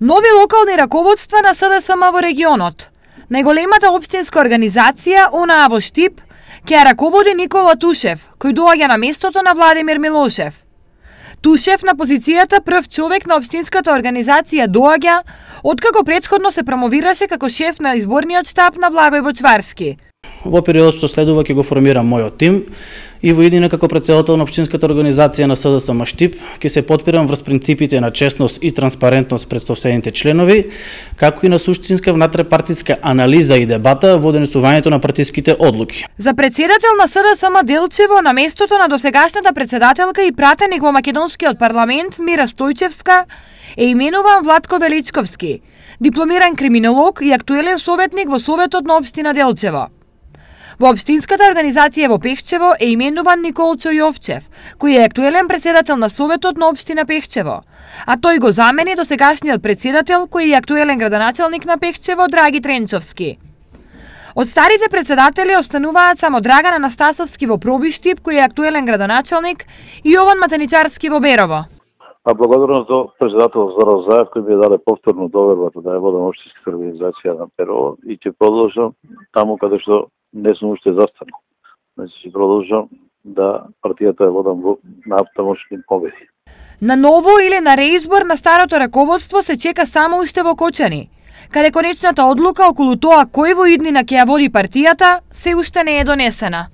Нови локални раководства на СДСМ во регионот. Најголемата општинска организација, онаа во Штип, ќе ја раководи Никола Тушев, кој доаѓа на местото на Владимир Милошев. Тушев на позицијата прв човек на општинската организација доаѓа, откако претходно се промовираше како шеф на изборниот штаб на Благој Бочварски. Во периодот што следува ќе го формирам мојот тим и во иднина како претседател на општинската организација на СДСМ Штип ќе се потпирам врз принципите на честност и транспарентност пред собствените членови, како и на суштинска внатрепартиска анализа и дебата во донесувањето на партиските одлуки. За председател на СДСМ Делчево на местото на досегашната председателка и пратеник во македонскиот парламент Мира Стојчевска е именуван Владко Величковски, дипломиран криминолог и актуелен советник во Советот на општина Делчево. Во општинската организација во Пехчево е именуван Николчо Јовчев, кој е актуелен председател на Советот на општина Пехчево, а тој го замени досегашниот председател кој е актуелен градоначалник на Пехчево Драги Тренчовски. Од старите председатели остануваат само Драган Анастасовски во Пробиштип, кој е актуелен градоначалник, и Јован Матаничарски во Берово. А благодарност до председател Зоро Заев кој ми даде повторно довербата да ја водам општинската организација на Перово и ќе продолжам таму каде што не сум уште застанал. Значи ќе продолжам да партијата ја водам во натамошни победи. На ново или на реизбор на старото раководство се чека само уште во Кочани, каде конечната одлука околу тоа кој во иднина ќе ја води партијата се уште не е донесена.